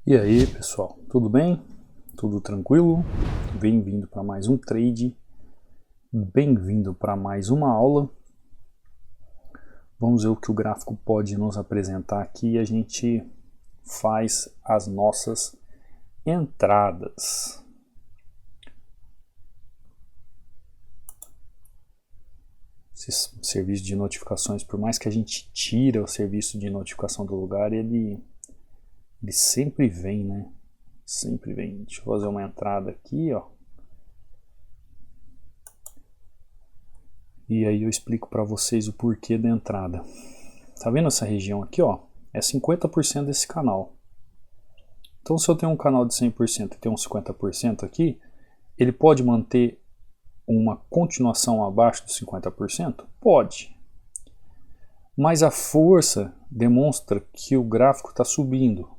E aí pessoal, tudo bem? Tudo tranquilo? Bem-vindo para mais um trade, bem-vindo para mais uma aula. Vamos ver o que o gráfico pode nos apresentar aqui e a gente faz as nossas entradas. Esse serviço de notificações, por mais que a gente tire o serviço de notificação do lugar, ele sempre vem, né? Sempre vem. Deixa eu fazer uma entrada aqui, ó. E aí eu explico para vocês o porquê da entrada. Tá vendo essa região aqui, ó? É 50% desse canal. Então se eu tenho um canal de 100% e tenho um 50% aqui, ele pode manter uma continuação abaixo dos 50%? Pode. Mas a força demonstra que o gráfico está subindo.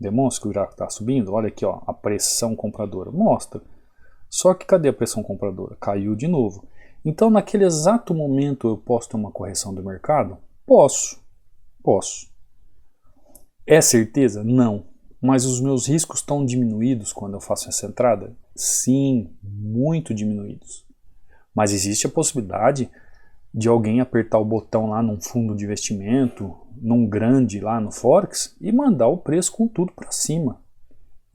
Demonstra que o gráfico está subindo? Olha aqui, ó, a pressão compradora. Mostra. Só que cadê a pressão compradora? Caiu de novo. Então naquele exato momento eu posso ter uma correção do mercado? Posso. É certeza? Não. Mas os meus riscos estão diminuídos quando eu faço essa entrada? Sim, muito diminuídos. Mas existe a possibilidade de alguém apertar o botão lá num fundo de investimento, num grande lá no Forex e mandar o preço com tudo para cima.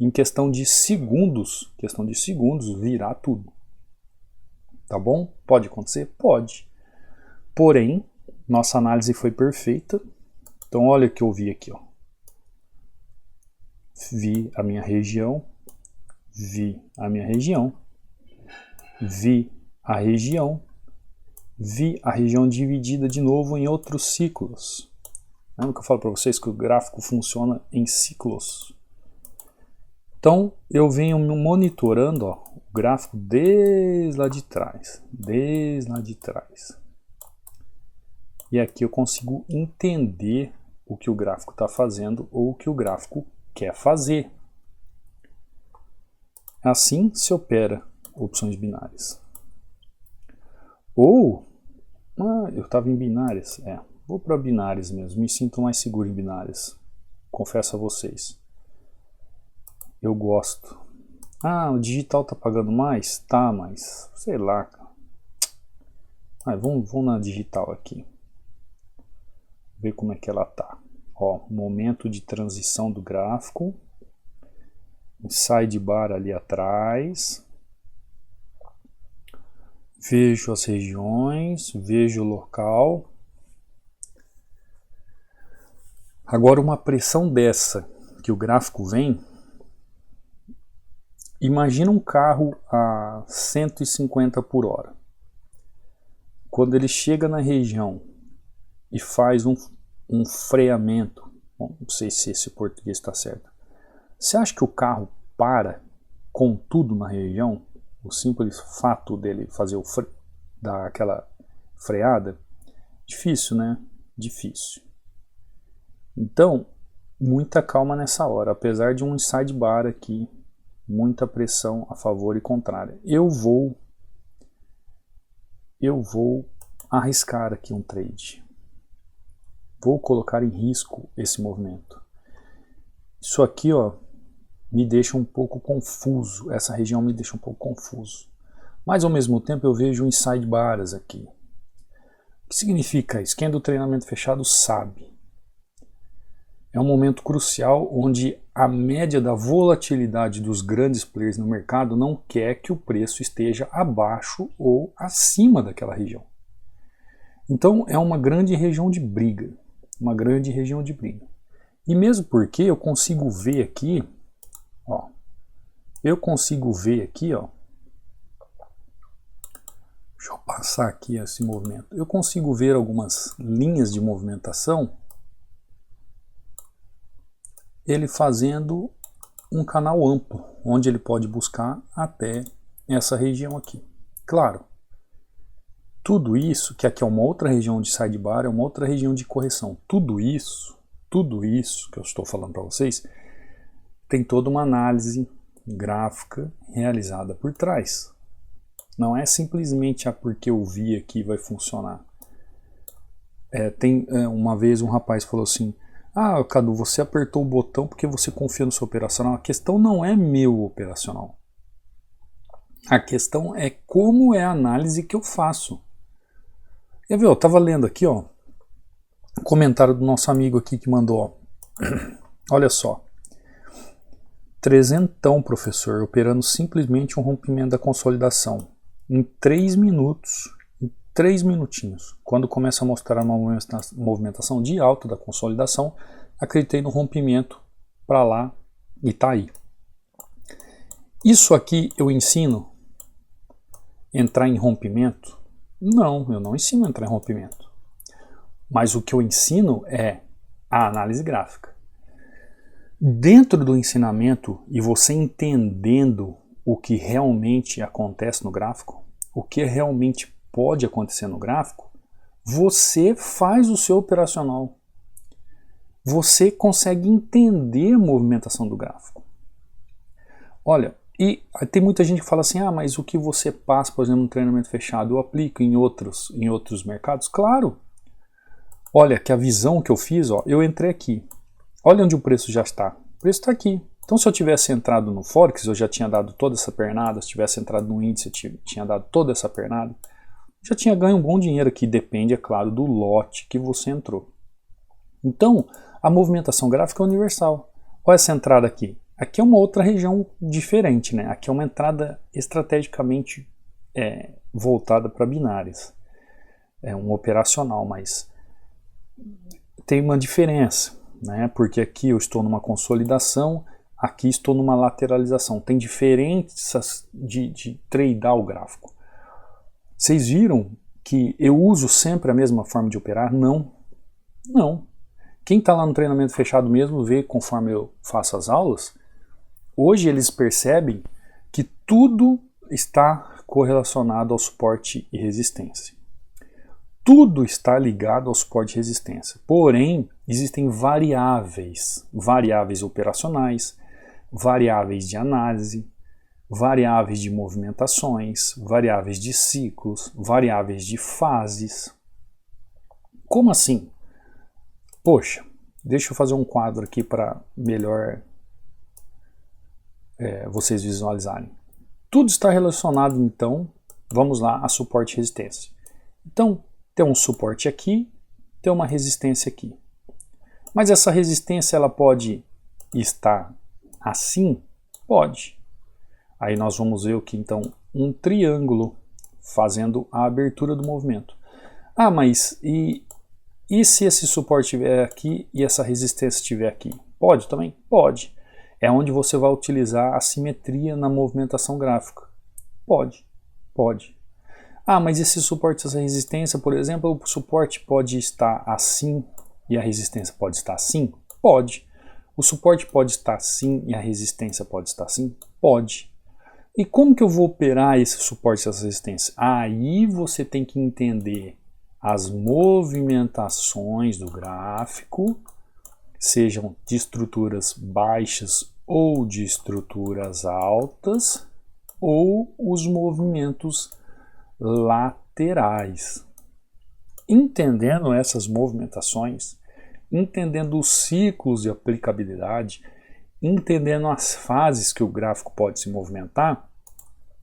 Em questão de segundos, virar tudo. Tá bom? Pode acontecer? Pode. Porém, nossa análise foi perfeita. Então olha o que eu vi aqui, ó. Vi a minha região, vi a região dividida de novo em outros ciclos. Lembra que eu falo para vocês que o gráfico funciona em ciclos? Então eu venho monitorando, ó, o gráfico desde lá de trás. E aqui eu consigo entender o que o gráfico está fazendo ou o que o gráfico quer fazer. Assim se opera opções binárias. Ou, eu estava em binárias, vou para binárias mesmo, me sinto mais seguro em binárias, confesso a vocês. Eu gosto. O digital tá pagando mais? Tá, mas sei lá. Vamos na digital aqui. Ver como é que ela tá. Ó, momento de transição do gráfico. Sidebar ali atrás. Vejo as regiões, vejo o local. Agora uma pressão dessa que o gráfico vem. Imagina um carro a 150 por hora. Quando ele chega na região e faz um freamento, bom, não sei se esse português está certo. Você acha que o carro para com tudo na região? O simples fato dele fazer dar aquela freada? Difícil, né? Difícil. Então, muita calma nessa hora, apesar de um sidebar aqui, muita pressão a favor e contrária. Eu vou arriscar aqui um trade. Vou colocar em risco esse movimento. Isso aqui, ó, me deixa um pouco confuso. Essa região me deixa um pouco confuso. Mas ao mesmo tempo eu vejo uns sidebars aqui. O que significa isso? Quem é do treinamento fechado sabe. É um momento crucial onde a média da volatilidade dos grandes players no mercado não quer que o preço esteja abaixo ou acima daquela região. Então é uma grande região de briga. E mesmo porque eu consigo ver aqui, ó. Deixa eu passar aqui esse movimento. Eu consigo ver algumas linhas de movimentação. Ele fazendo um canal amplo, onde ele pode buscar até essa região aqui. Claro, tudo isso, que aqui é uma outra região de sidebar, é uma outra região de correção. Tudo isso que eu estou falando para vocês, tem toda uma análise gráfica realizada por trás. Não é simplesmente porque eu vi aqui vai funcionar. Uma vez um rapaz falou assim, Ah, Cadu, você apertou o botão porque você confia no seu operacional. A questão não é meu operacional. A questão é como é a análise que eu faço. Quer ver, eu estava lendo aqui, ó, um comentário do nosso amigo aqui que mandou, ó. Olha só. Trezentão, professor, operando simplesmente um rompimento da consolidação. Em 3 minutos, em 3 minutinhos. Quando começa a mostrar uma movimentação de alta da consolidação, acreditei no rompimento para lá e tá aí. Isso aqui eu ensino entrar em rompimento? Não, eu não ensino a entrar em rompimento. Mas o que eu ensino é a análise gráfica. Dentro do ensinamento e você entendendo o que realmente acontece no gráfico, o que realmente pode acontecer no gráfico, você faz o seu operacional. Você consegue entender a movimentação do gráfico. Olha, e tem muita gente que fala assim, ah, mas o que você passa, por exemplo, no treinamento fechado, eu aplico em outros mercados? Claro! Olha, que a visão que eu fiz, ó, eu entrei aqui. Olha onde o preço já está. O preço está aqui. Então, se eu tivesse entrado no Forex, eu já tinha dado toda essa pernada. Se tivesse entrado no índice, eu tinha dado toda essa pernada. Já tinha ganho um bom dinheiro aqui. Depende, é claro, do lote que você entrou. Então, a movimentação gráfica é universal. Olha essa entrada aqui. Aqui é uma outra região diferente, né? Aqui é uma entrada estrategicamente voltada para binárias. É um operacional, mas tem uma diferença, né? Porque aqui eu estou numa consolidação, aqui estou numa lateralização. Tem diferenças de tradear o gráfico. Vocês viram que eu uso sempre a mesma forma de operar? Não. Não. Quem está lá no treinamento fechado mesmo vê conforme eu faço as aulas, hoje eles percebem que tudo está correlacionado ao suporte e resistência. Tudo está ligado ao suporte e resistência. Porém, existem variáveis operacionais, variáveis de análise, variáveis de movimentações, variáveis de ciclos, variáveis de fases. Como assim? Poxa, deixa eu fazer um quadro aqui para melhor vocês visualizarem. Tudo está relacionado, então, vamos lá, a suporte e resistência. Então, tem um suporte aqui, tem uma resistência aqui. Mas essa resistência, ela pode estar assim? Pode. Aí nós vamos ver o que, então, um triângulo fazendo a abertura do movimento. Ah, mas e se esse suporte estiver aqui e essa resistência estiver aqui? Pode também? Pode. É onde você vai utilizar a simetria na movimentação gráfica. Pode. Pode. Ah, mas esse suporte, essa resistência, por exemplo, o suporte pode estar assim e a resistência pode estar assim? Pode. O suporte pode estar assim e a resistência pode estar assim? Pode. E como que eu vou operar esse suporte e essa resistência? Aí você tem que entender as movimentações do gráfico, sejam de estruturas baixas ou de estruturas altas, ou os movimentos laterais. Entendendo essas movimentações, entendendo os ciclos de aplicabilidade, entendendo as fases que o gráfico pode se movimentar,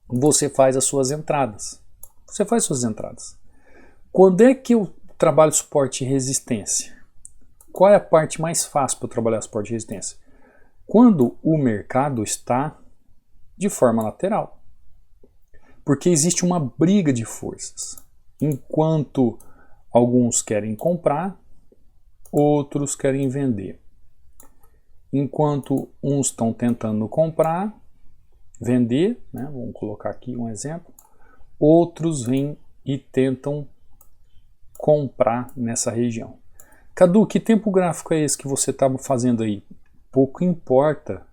você faz as suas entradas. Você faz suas entradas. Quando é que eu trabalho suporte e resistência? Qual é a parte mais fácil para eu trabalhar suporte e resistência? Quando o mercado está de forma lateral. Porque existe uma briga de forças. Enquanto alguns querem comprar, outros querem vender. Enquanto uns estão tentando comprar, vender, né? Vamos colocar aqui um exemplo, outros vêm e tentam comprar nessa região. Cadu, que tempo gráfico é esse que você está fazendo aí? Pouco importa.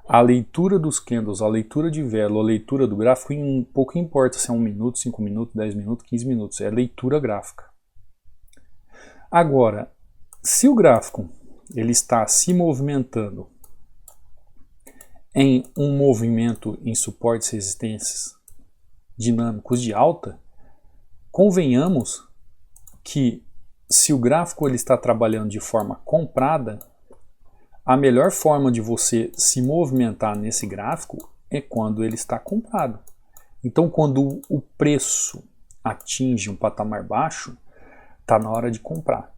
A leitura dos candles, a leitura de vela, a leitura do gráfico, pouco importa se é 1 minuto, 5 minutos, 10 minutos, 15 minutos. É leitura gráfica. Agora, se o gráfico ele está se movimentando em um movimento em suportes e resistências dinâmicos de alta, convenhamos que se o gráfico ele está trabalhando de forma comprada, a melhor forma de você se movimentar nesse gráfico é quando ele está comprado. Então, quando o preço atinge um patamar baixo, está na hora de comprar.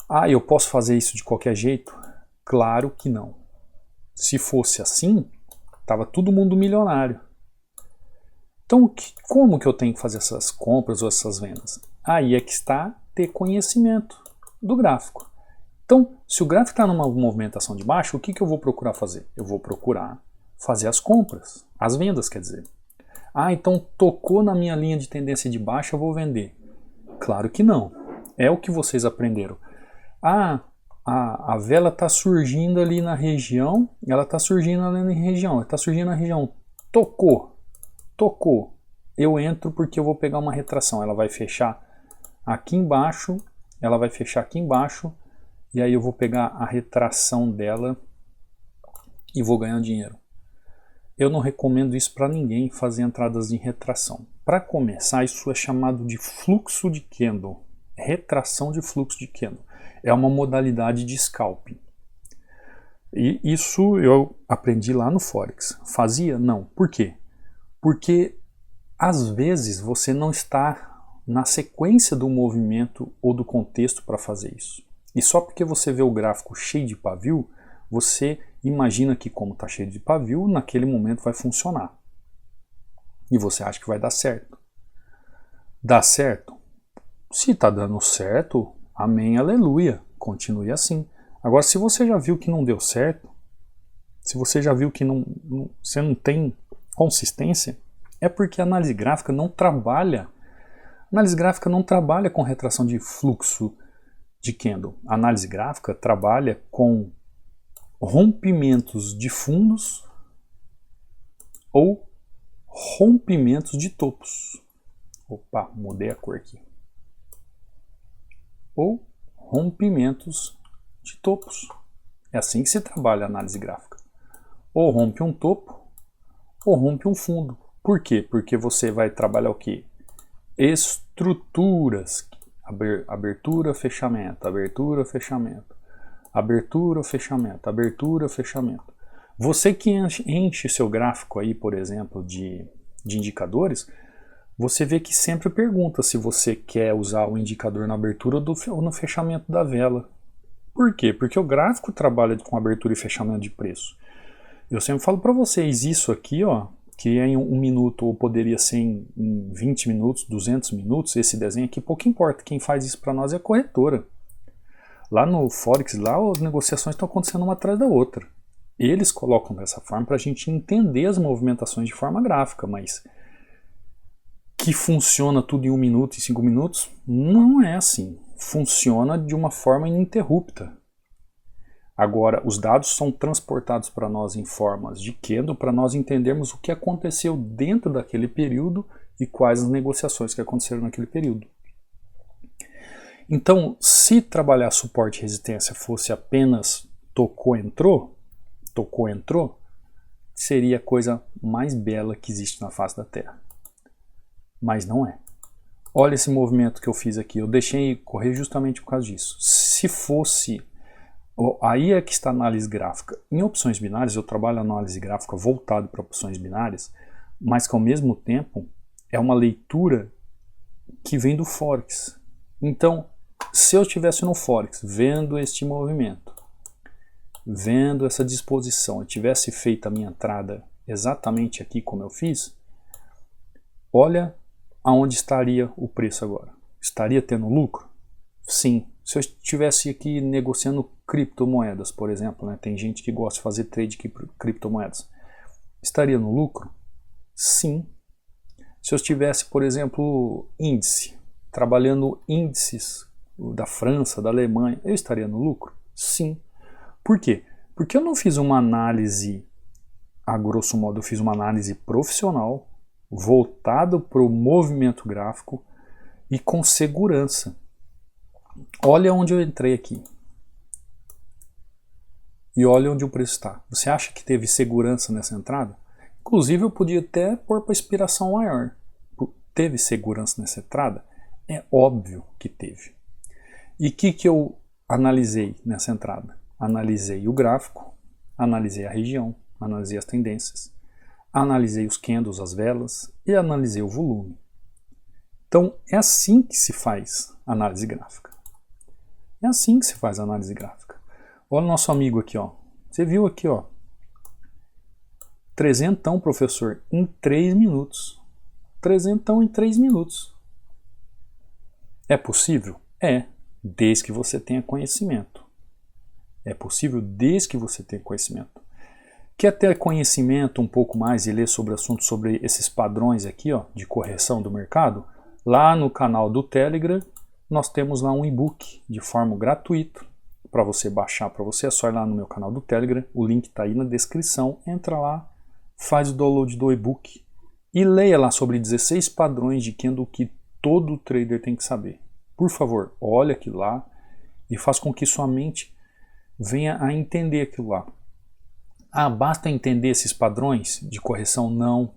Ah, eu posso fazer isso de qualquer jeito? Claro que não. Se fosse assim, estava todo mundo milionário. Então, como que eu tenho que fazer essas compras ou essas vendas? Aí é que está ter conhecimento do gráfico. Então, se o gráfico está numa movimentação de baixo, o que eu vou procurar fazer? Eu vou procurar fazer as compras, as vendas, quer dizer. Ah, então tocou na minha linha de tendência de baixa, eu vou vender. Claro que não. É o que vocês aprenderam. Ah, a vela está surgindo ali na região, ela está surgindo ali na região, ela está surgindo na região. Tocou. Eu entro porque eu vou pegar uma retração. Ela vai fechar aqui embaixo, ela vai fechar aqui embaixo, e aí eu vou pegar a retração dela e vou ganhar dinheiro. Eu não recomendo isso para ninguém, fazer entradas de retração. Para começar, isso é chamado de fluxo de candle. Retração de fluxo de candle. É uma modalidade de scalping. E isso eu aprendi lá no Forex. Fazia? Não. Por quê? Porque às vezes você não está na sequência do movimento ou do contexto para fazer isso. E só porque você vê o gráfico cheio de pavio, você imagina que como está cheio de pavio, naquele momento vai funcionar. E você acha que vai dar certo. Dá certo? Se está dando certo, amém, aleluia, continue assim. Agora, se você já viu que não deu certo, se você já viu que você não tem consistência, é porque a análise gráfica não trabalha. A análise gráfica não trabalha com retração de fluxo de candle. A análise gráfica trabalha com rompimentos de fundos ou rompimentos de topos. Opa, mudei a cor aqui. Ou rompimentos de topos. É assim que se trabalha a análise gráfica. Ou rompe um topo, ou rompe um fundo. Por quê? Porque você vai trabalhar o quê? Estruturas. Abertura, fechamento, abertura, fechamento. Abertura, fechamento, abertura, fechamento. Você que enche seu gráfico aí, por exemplo, de indicadores, você vê que sempre pergunta se você quer usar o indicador na abertura ou no fechamento da vela. Por quê? Porque o gráfico trabalha com abertura e fechamento de preço. Eu sempre falo para vocês, isso aqui, ó, que é em 1 minuto ou poderia ser em 20 minutos, 200 minutos, esse desenho aqui, pouco importa. Quem faz isso para nós é a corretora. Lá no Forex, lá as negociações estão acontecendo uma atrás da outra. Eles colocam dessa forma para a gente entender as movimentações de forma gráfica, mas que funciona tudo em 1 minuto e 5 minutos, não é assim. Funciona de uma forma ininterrupta. Agora, os dados são transportados para nós em formas de candle para nós entendermos o que aconteceu dentro daquele período e quais as negociações que aconteceram naquele período. Então, se trabalhar suporte e resistência fosse apenas tocou, entrou, seria a coisa mais bela que existe na face da Terra. Mas não é. Olha esse movimento que eu fiz aqui, eu deixei correr justamente por causa disso. Se fosse... Aí é que está a análise gráfica. Em opções binárias, eu trabalho a análise gráfica voltado para opções binárias, mas que ao mesmo tempo é uma leitura que vem do Forex. Então, se eu estivesse no Forex, vendo este movimento, vendo essa disposição, eu tivesse feito a minha entrada exatamente aqui como eu fiz, olha aonde estaria o preço agora. Estaria tendo lucro? Sim. Se eu estivesse aqui negociando criptomoedas, por exemplo, né? Tem gente que gosta de fazer trade de criptomoedas. Estaria no lucro? Sim. Se eu estivesse, por exemplo, índice, trabalhando índices da França, da Alemanha, eu estaria no lucro? Sim. Por quê? Porque eu não fiz uma análise, a grosso modo, eu fiz uma análise profissional, voltado para o movimento gráfico e com segurança. Olha onde eu entrei aqui. E olha onde o preço está. Você acha que teve segurança nessa entrada? Inclusive eu podia até pôr para expiração maior. Teve segurança nessa entrada? É óbvio que teve. E o que eu analisei nessa entrada? Analisei o gráfico, analisei a região, analisei as tendências, analisei os candles, as velas e analisei o volume. Então é assim que se faz análise gráfica. É assim que se faz análise gráfica. Olha o nosso amigo aqui, ó. Você viu aqui, ó. 300, professor, em 3 minutos. 300 em 3 minutos. É possível? É, desde que você tenha conhecimento. É possível desde que você tenha conhecimento. Quer ter conhecimento um pouco mais e ler sobre assuntos sobre esses padrões aqui, ó, de correção do mercado? Lá no canal do Telegram, nós temos lá um e-book de forma gratuita para você baixar para você. É só ir lá no meu canal do Telegram, o link está aí na descrição. Entra lá, faz o download do e-book e leia lá sobre 16 padrões de candle que todo trader tem que saber. Por favor, olha aquilo lá e faz com que sua mente venha a entender aquilo lá. Ah, basta entender esses padrões de correção? Não.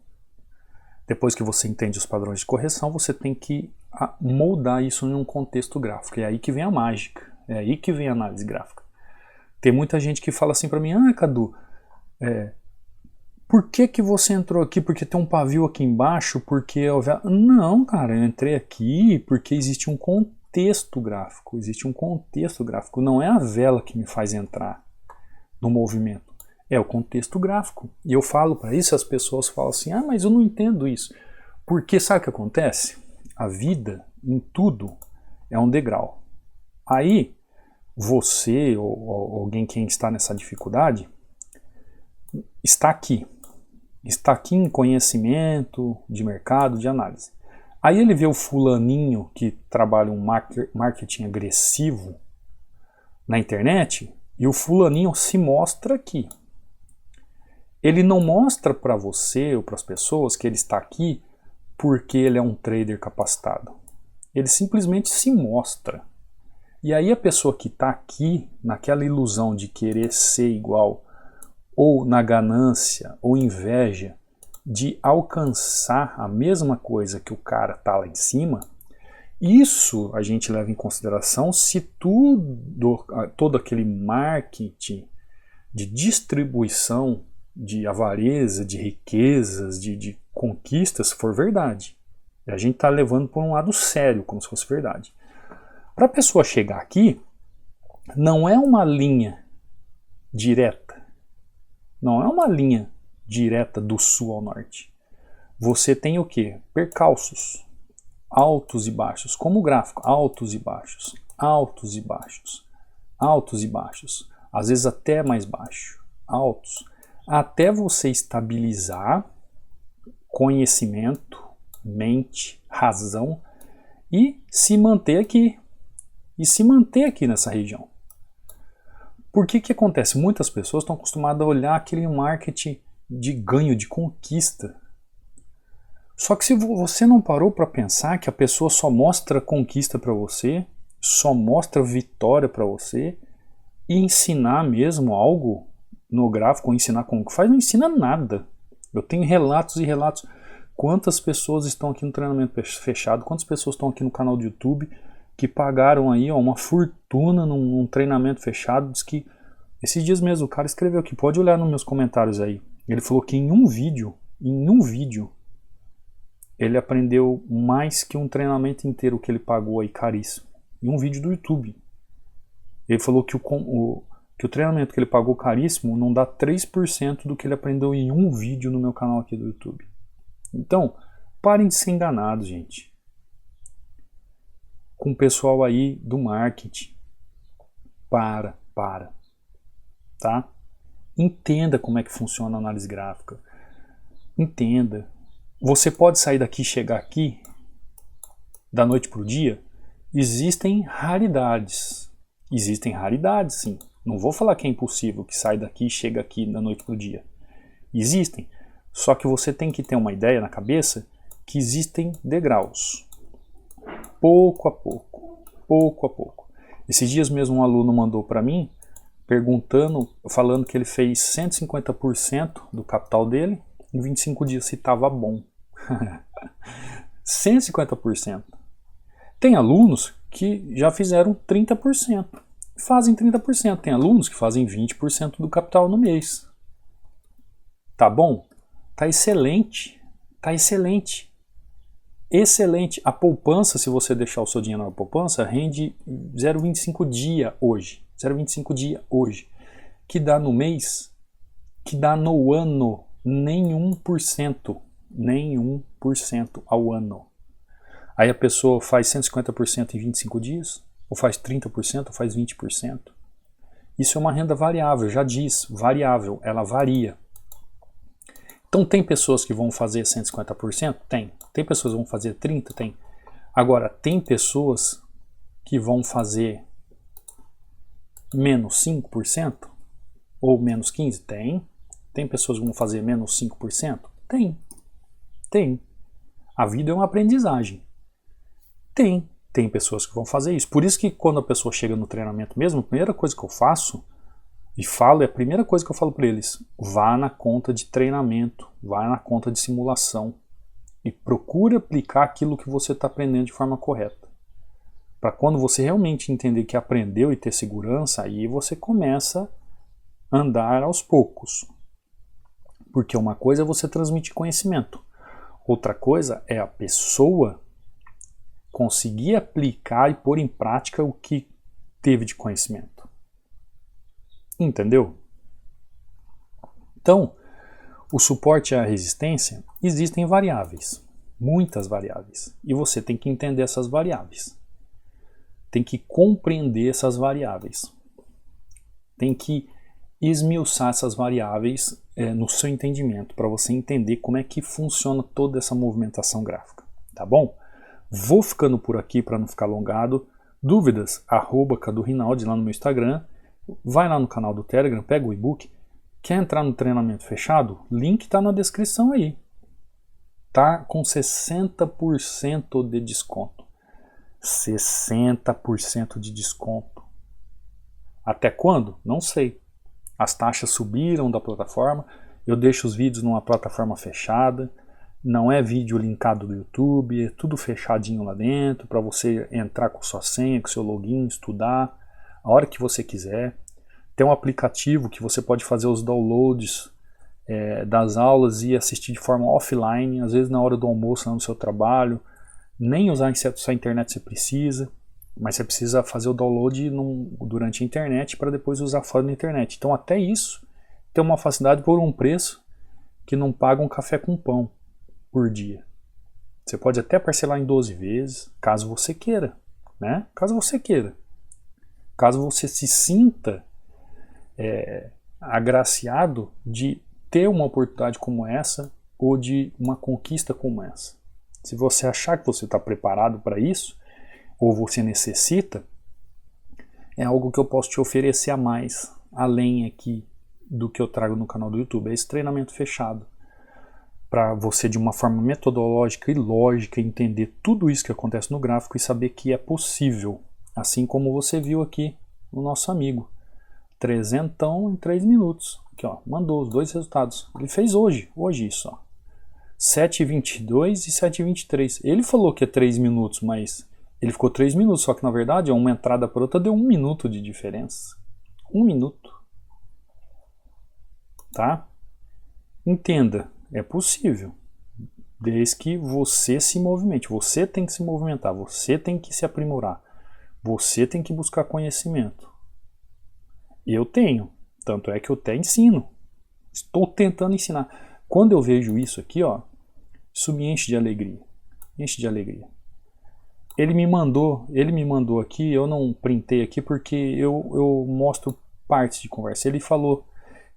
Depois que você entende os padrões de correção, você tem que moldar isso em um contexto gráfico. É aí que vem a mágica, é aí que vem a análise gráfica. Tem muita gente que fala assim para mim, ah, Cadu, por que você entrou aqui? Porque tem um pavio aqui embaixo? Porque eu... Não, cara, eu entrei aqui porque existe um contexto gráfico. Existe um contexto gráfico. Não é a vela que me faz entrar no movimento. É o contexto gráfico. E eu falo para isso, as pessoas falam assim, ah, mas eu não entendo isso. Porque sabe o que acontece? A vida, em tudo, é um degrau. Aí, você ou alguém que está nessa dificuldade, está aqui em conhecimento de mercado, de análise. Aí ele vê o fulaninho que trabalha um marketing agressivo na internet e o fulaninho se mostra aqui. Ele não mostra para você ou para as pessoas que ele está aqui porque ele é um trader capacitado. Ele simplesmente se mostra. E aí a pessoa que está aqui, naquela ilusão de querer ser igual, ou na ganância ou inveja de alcançar a mesma coisa que o cara está lá em cima, isso a gente leva em consideração se todo aquele marketing de distribuição de avareza, de riquezas, de conquistas for verdade. E a gente está levando por um lado sério, como se fosse verdade. Para a pessoa chegar aqui, não é uma linha direta. Não é uma linha direta do sul ao norte. Você tem o quê? Percalços, altos e baixos, como o gráfico, altos e baixos, altos e baixos, altos e baixos, às vezes até mais baixo, altos, até você estabilizar conhecimento, mente, razão e se manter aqui, nessa região. Por que acontece? Muitas pessoas estão acostumadas a olhar aquele marketing de ganho, de conquista. Só que se você não parou para pensar que a pessoa só mostra conquista para você, só mostra vitória para você, e ensinar mesmo algo no gráfico, ou ensinar como que faz, não ensina nada. Eu tenho relatos e relatos. Quantas pessoas estão aqui no treinamento fechado, quantas pessoas estão aqui no canal do YouTube que pagaram aí uma fortuna num treinamento fechado. Diz que esses dias mesmo o cara escreveu aqui, pode olhar nos meus comentários aí, ele falou que em um vídeo ele aprendeu mais que um treinamento inteiro que ele pagou aí caríssimo, em um vídeo do YouTube. Ele falou que o treinamento que ele pagou caríssimo não dá 3% do que ele aprendeu em um vídeo no meu canal aqui do YouTube. Então, parem de ser enganados, gente, com o pessoal aí do marketing. Para, tá? Entenda como é que funciona a análise gráfica. Entenda. Você pode sair daqui e chegar aqui da noite para o dia? Existem raridades. Existem raridades, sim. Não vou falar que é impossível que sai daqui e chega aqui da noite para o dia. Existem. Só que você tem que ter uma ideia na cabeça que existem degraus. Pouco a pouco. Pouco a pouco. Esses dias mesmo um aluno mandou para mim falando que ele fez 150% do capital dele em 25 dias, se estava bom. 150%. Tem alunos que já fizeram 30%, fazem 30%. Tem alunos que fazem 20% do capital no mês. Tá bom? Tá excelente. Tá excelente. Excelente. A poupança, se você deixar o seu dinheiro na poupança, rende 0,25 dia hoje. 0,25 dia hoje. Que dá no mês, que dá no ano, nem 1%. Nem 1% ao ano. Aí a pessoa faz 150% em 25 dias, ou faz 30%, ou faz 20%. Isso é uma renda variável, já diz, variável, ela varia. Então tem pessoas que vão fazer 150%? Tem. Tem pessoas que vão fazer 30%? Tem. Agora, tem pessoas que vão fazer menos 5%? Ou menos 15%? Tem. Tem pessoas que vão fazer menos 5%? Tem. Tem. A vida é uma aprendizagem. Tem. Tem pessoas que vão fazer isso. Por isso que quando a pessoa chega no treinamento mesmo, a primeira coisa que eu faço e falo, é a primeira coisa que eu falo para eles: vá na conta de treinamento, vá na conta de simulação e procure aplicar aquilo que você está aprendendo de forma correta. Para quando você realmente entender que aprendeu e ter segurança, aí você começa a andar aos poucos. Porque uma coisa é você transmitir conhecimento, outra coisa é a pessoa conseguir aplicar e pôr em prática o que teve de conhecimento. Entendeu? Então, o suporte à resistência, existem variáveis, muitas variáveis, e você tem que entender essas variáveis. Tem que compreender essas variáveis. Tem que esmiuçar essas variáveis no seu entendimento, para você entender como é que funciona toda essa movimentação gráfica. Tá bom? Vou ficando por aqui para não ficar alongado. Dúvidas? @Cadu Rinaldi lá no meu Instagram. Vai lá no canal do Telegram, pega o e-book. Quer entrar no treinamento fechado? Link está na descrição aí. Tá com 60% de desconto. 60% de desconto. Até quando? Não sei. As taxas subiram da plataforma. Eu deixo os vídeos numa plataforma fechada. Não é vídeo linkado do YouTube, é tudo fechadinho lá dentro, para você entrar com sua senha, com seu login, estudar a hora que você quiser. Tem um aplicativo que você pode fazer os downloads das aulas e assistir de forma offline, às vezes na hora do almoço, lá no seu trabalho. Nem usar sua internet você precisa, mas você precisa fazer o download durante a internet para depois usar fora da internet. Então até isso tem uma facilidade por um preço que não paga um café com pão por dia. Você pode até parcelar em 12 vezes, caso você queira, né? Caso você queira. Caso você se sinta agraciado de ter uma oportunidade como essa ou de uma conquista como essa. Se você achar que você está preparado para isso, ou você necessita, é algo que eu posso te oferecer a mais, além aqui do que eu trago no canal do YouTube. É esse treinamento fechado, para você de uma forma metodológica e lógica entender tudo isso que acontece no gráfico e saber que é possível, assim como você viu aqui no nosso amigo. 300 em 3 minutos. Aqui, ó, mandou os dois resultados. Ele fez hoje isso, ó. 7,22 e 7,23. Ele falou que é 3 minutos, mas ele ficou 3 minutos, só que na verdade uma entrada para outra deu 1 minuto de diferença. 1 minuto. Tá? Entenda, é possível. Desde que você se movimente. Você tem que se movimentar, você tem que se aprimorar. Você tem que buscar conhecimento. Eu tenho, tanto é que eu até ensino. Estou tentando ensinar. Quando eu vejo isso aqui, ó, isso me enche de alegria. Enche de alegria. Ele me mandou aqui, eu não printei aqui porque eu mostro partes de conversa. Ele falou,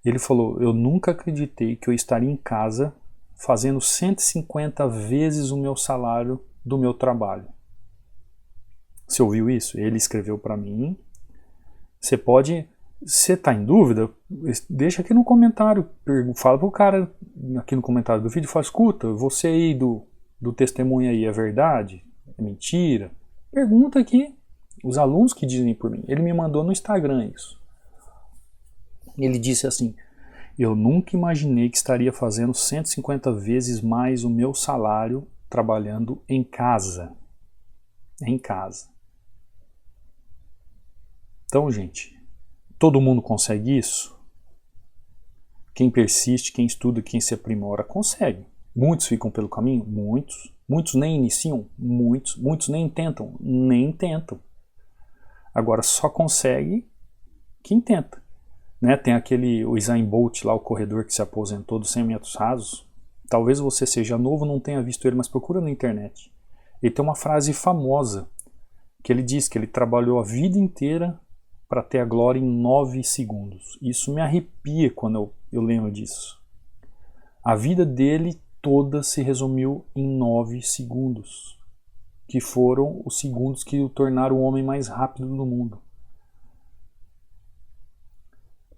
eu nunca acreditei que eu estaria em casa fazendo 150 vezes o meu salário do meu trabalho. Você ouviu isso? Ele escreveu para mim. Você está em dúvida? Deixa aqui no comentário. Fala pro cara aqui no comentário do vídeo. Fala, escuta, você aí do testemunho aí é verdade? É mentira? Pergunta aqui. Os alunos que dizem por mim. Ele me mandou no Instagram isso. Ele disse assim: eu nunca imaginei que estaria fazendo 150 vezes mais o meu salário trabalhando em casa. é em casa. Então, gente, todo mundo consegue isso? Quem persiste, quem estuda, quem se aprimora, consegue. Muitos ficam pelo caminho? Muitos. Muitos nem iniciam? Muitos. Muitos nem tentam? Nem tentam. Agora, só consegue quem tenta. Né? Tem o Usain Bolt lá, o corredor que se aposentou dos 100 metros rasos. Talvez você seja novo, não tenha visto ele, mas procura na internet. Ele tem uma frase famosa, que ele diz que ele trabalhou a vida inteira para ter a glória em 9 segundos. Isso me arrepia quando eu lembro disso. A vida dele toda se resumiu em 9 segundos, que foram os segundos que o tornaram o homem mais rápido do mundo.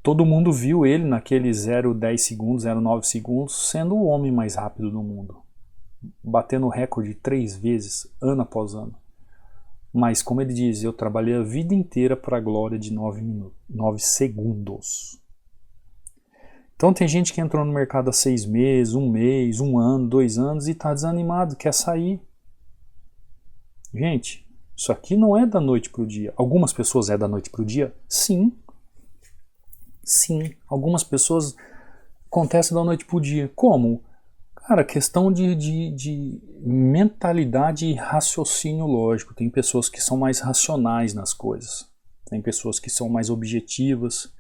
Todo mundo viu ele naquele 0,10 segundos, 0,9 segundos, sendo o homem mais rápido do mundo, batendo o recorde 3 vezes, ano após ano. Mas, como ele diz, eu trabalhei a vida inteira para a glória de 9 segundos. Então tem gente que entrou no mercado há 6 meses, 1 mês, 1 ano, 2 anos e está desanimado, quer sair. Gente, isso aqui não é da noite para o dia. Algumas pessoas é da noite para o dia? Sim. Sim. Algumas pessoas acontece da noite para o dia. Como? Cara, questão de mentalidade e raciocínio lógico. Tem pessoas que são mais racionais nas coisas. Tem pessoas que são mais objetivas,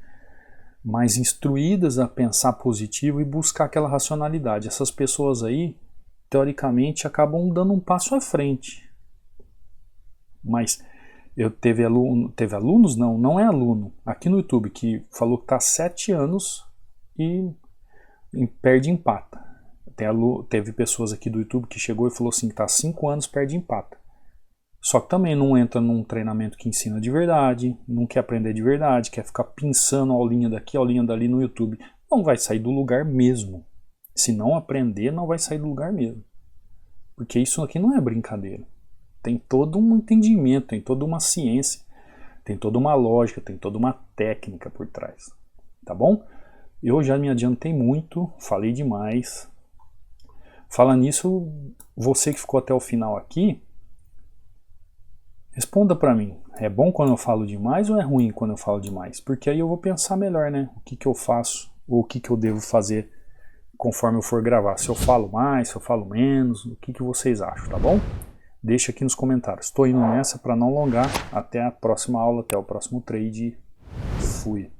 mais instruídas a pensar positivo e buscar aquela racionalidade. Essas pessoas aí, teoricamente, acabam dando um passo à frente. Mas teve alunos, não é aluno, aqui no YouTube, que falou que está há 7 anos e perde empata. Teve pessoas aqui do YouTube que chegou e falou assim que está há 5 anos, perde empata. Só que também não entra num treinamento que ensina de verdade, não quer aprender de verdade, quer ficar pensando aulinha daqui, aulinha dali no YouTube. Não vai sair do lugar mesmo. Se não aprender, não vai sair do lugar mesmo. Porque isso aqui não é brincadeira. Tem todo um entendimento, tem toda uma ciência, tem toda uma lógica, tem toda uma técnica por trás. Tá bom? Eu já me adiantei muito, falei demais. Fala nisso, você que ficou até o final aqui, responda para mim, é bom quando eu falo demais ou é ruim quando eu falo demais? Porque aí eu vou pensar melhor, né? O que eu faço ou o que eu devo fazer conforme eu for gravar. Se eu falo mais, se eu falo menos, o que vocês acham, tá bom? Deixa aqui nos comentários. Estou indo nessa para não alongar. Até a próxima aula, até o próximo trade. Fui.